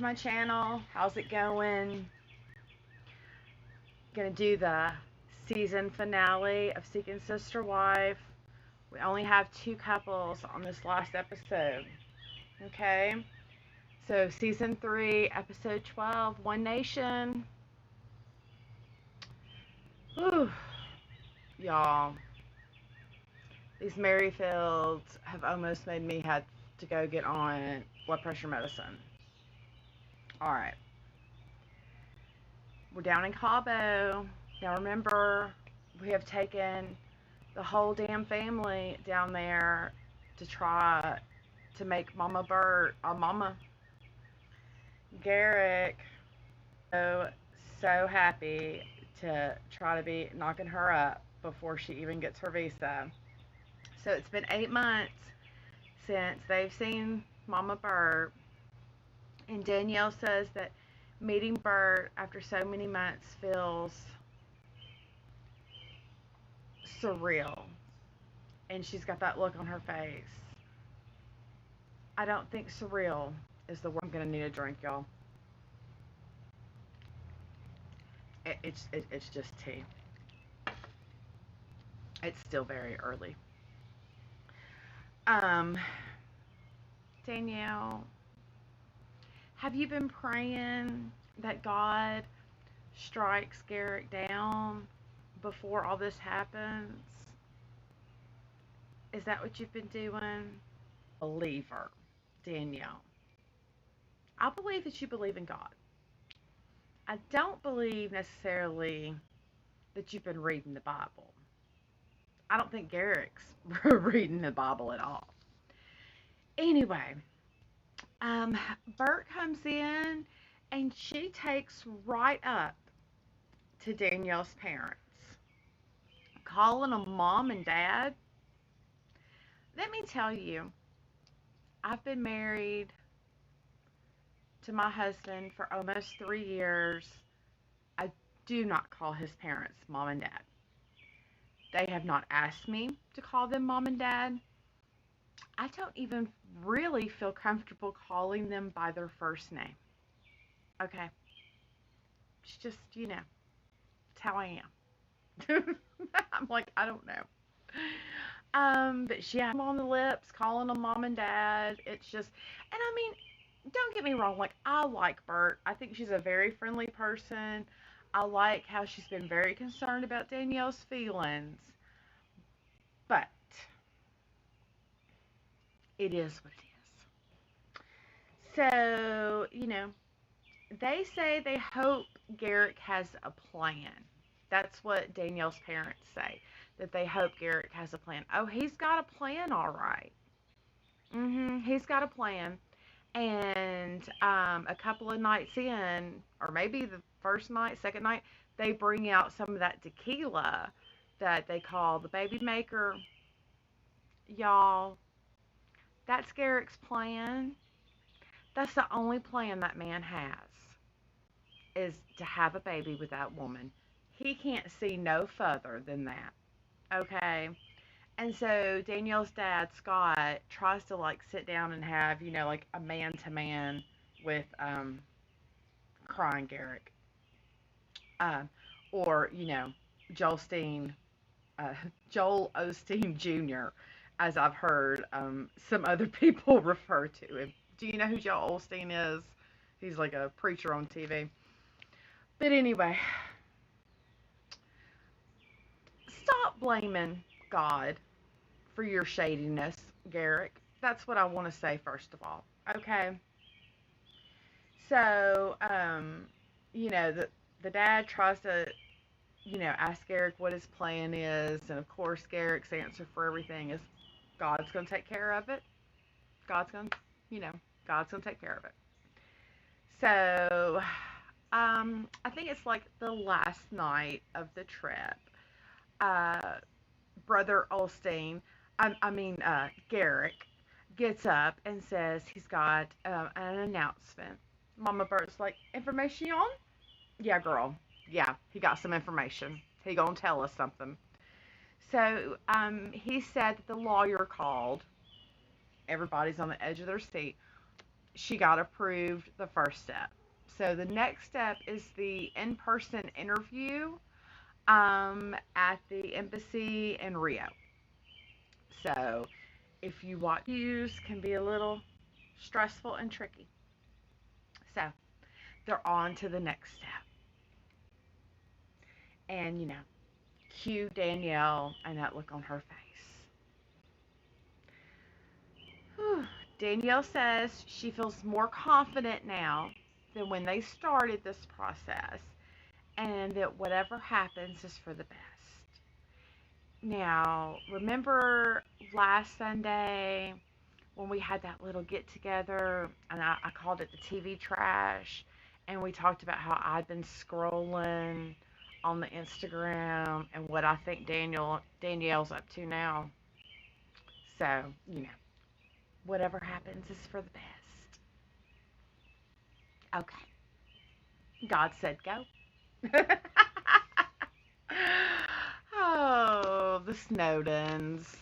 to my channel. How's it going? Gonna do the season finale of Seeking Sister Wife. We only have 2 couples on this last episode. Okay? So season 3, episode 12, One Nation. Whew. Y'all. These Merrifields have almost made me have to go get on blood pressure medicine. Alright. We're down in Cabo. Now remember, we have taken the whole damn family down there to try to make Mama Bert, Mama Garrick, so happy to try to be knocking her up before she even gets her visa. So it's been 8 months since they've seen Mama Bert, and Danielle says that meeting Bert after so many months feels surreal, and she's got that look on her face. I don't think surreal is the word. I'm gonna need a drink, y'all. It's just tea. It's still very early. Danielle, have you been praying that God strikes Garrick down before all this happens? Is that what you've been doing? Believer, Danielle. I believe that you believe in God. I don't believe necessarily that you've been reading the Bible. I don't think Garrick's reading the Bible at all. Anyway, Bert comes in and she takes right up to Danielle's parents, calling them mom and dad. Let me tell you, I've been married to my husband for almost 3 years. I do not call his parents mom and dad. They have not asked me to call them mom and dad. I don't even really feel comfortable calling them by their first name. Okay? It's just, it's how I am. I'm like, I don't know. But she had them on the lips, calling them mom and dad. It's just, and I mean, don't get me wrong, like, I like Bert. I think she's a very friendly person. I like how she's been very concerned about Danielle's feelings. But it is what it is. So, they say they hope Garrick has a plan. That's what Danielle's parents say, that they hope Garrick has a plan. Oh, he's got a plan, all right. He's got a plan. And a couple of nights in, or maybe the first night, second night, they bring out some of that tequila that they call the baby maker. Y'all, that's Garrick's plan. That's the only plan that man has, is to have a baby with that woman. He can't see no further than that. Okay? And so Danielle's dad, Scott, tries to like sit down and have, like a man-to-man with crying Garrick. Or, Joel Steen, Joel Osteen Jr., as I've heard some other people refer to him. Do you know who Joel Osteen is? He's like a preacher on TV. But anyway, stop blaming God for your shadiness, Garrick. That's what I want to say first of all. Okay? So, the dad tries to, ask Garrick what his plan is, and of course Garrick's answer for everything is God's going to take care of it. God's going to take care of it. So, I think it's like the last night of the trip. Brother Osteen, Garrick, gets up and says he's got an announcement. Mama Bert's like, information? Yeah, girl. Yeah, he got some information. He gonna tell us something. So, he said that the lawyer called. Everybody's on the edge of their seat. she got approved the first step. So the next step is the in-person interview at the embassy in Rio. So if you watch views can be a little stressful and tricky. So they're on to the next step. And cue Danielle and that look on her face. Whew. Danielle says she feels more confident now than when they started this process, and that whatever happens is for the best. Now, remember last Sunday when we had that little get together and I called it the TV trash, and we talked about how I'd been scrolling on the Instagram and what I think Danielle's up to now. So, whatever happens is for the best. Okay. God said go. Oh, the Snowdens.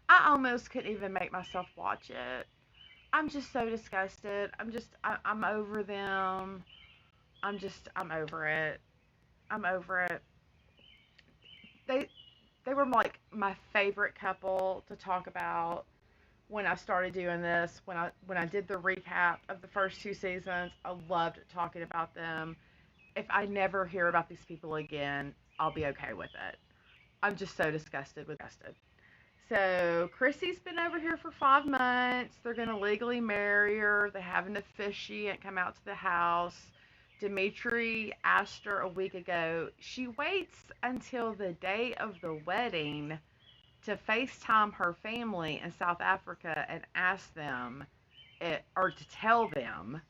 I almost couldn't even make myself watch it. I'm just so disgusted. I'm over them. I'm over it. I'm over it. They, they were like my favorite couple to talk about when I started doing this. When I did the recap of the first two seasons, I loved talking about them. If I never hear about these people again, I'll be okay with it. I'm just so disgusted with disgusted. So Chrissy's been over here for 5 months. They're gonna legally marry her. They have an officiant come out to the house. Dimitri asked her a week ago. She waits until the day of the wedding to FaceTime her family in South Africa and ask them or to tell them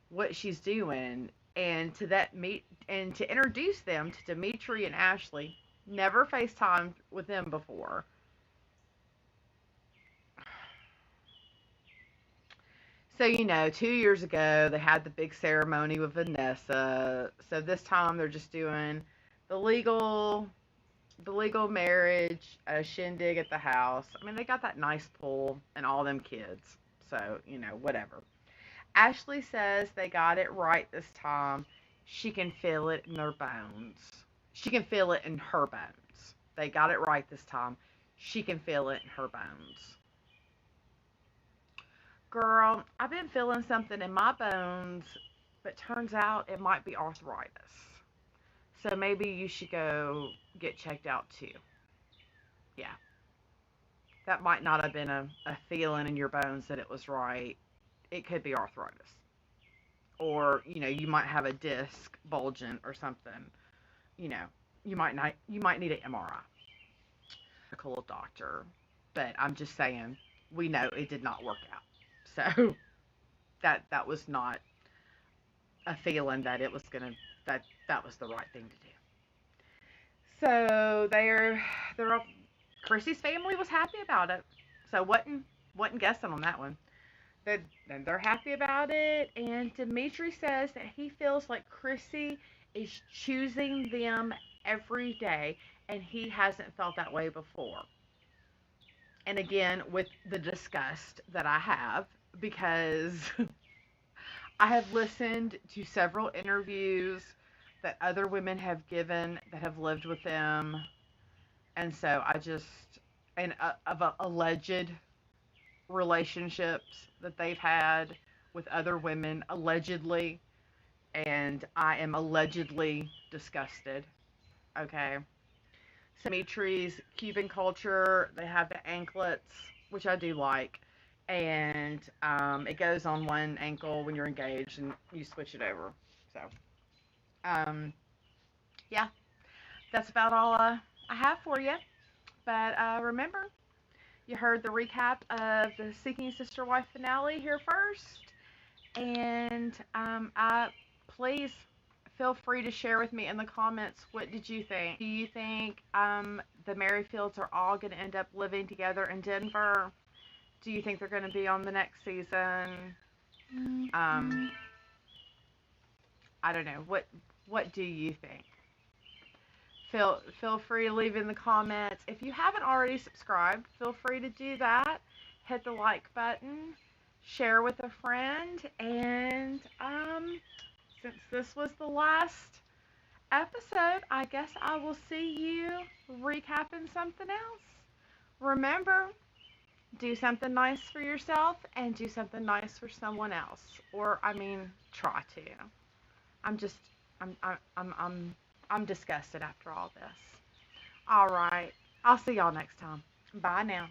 what she's doing, and to introduce them to Dimitri and Ashley. Never FaceTimed with them before. So, 2 years ago they had the big ceremony with Vanessa. So this time they're just doing the legal the legal marriage, a shindig at the house. I mean, they got that nice pool and all them kids. So, whatever. Ashley says they got it right this time. She can feel it in their bones. She can feel it in her bones. They got it right this time. She can feel it in her bones. Girl, I've been feeling something in my bones, but turns out it might be arthritis. So maybe you should go get checked out too. Yeah, that might not have been a feeling in your bones that it was right. It could be arthritis. Or, you might have a disc bulging or something. You know, you might need an MRI. A cool doctor. But I'm just saying, we know it did not work out. So that was not a feeling that it was gonna that was the right thing to do. So they're Chrissy's family was happy about it. So wasn't guessing on that one. They're happy about it, and Dimitri says that he feels like Chrissy is choosing them every day, and he hasn't felt that way before. And again, with the disgust that I have, because I have listened to several interviews that other women have given that have lived with them, and so of alleged relationships that they've had with other women, allegedly, and I am allegedly disgusted. Okay. Dimitri's Cuban culture, they have the anklets, which I do like, and it goes on one ankle when you're engaged, and you switch it over. So, um, yeah, that's about all I have for you. But remember, you heard the recap of the Seeking Sister Wife finale here first, and please feel free to share with me in the comments, what did you think? Do you think the Merrifields are all going to end up living together in Denver? Do you think they're going to be on the next season? Um, I don't know. What do you think? Feel free to leave in the comments. If you haven't already subscribed, feel free to do that. Hit the like button. share with a friend, and since this was the last episode, I guess I will see you recapping something else. Remember, do something nice for yourself and do something nice for someone else. Or, I mean, try to. I'm just, I'm disgusted after all this. All right. I'll see y'all next time. Bye now.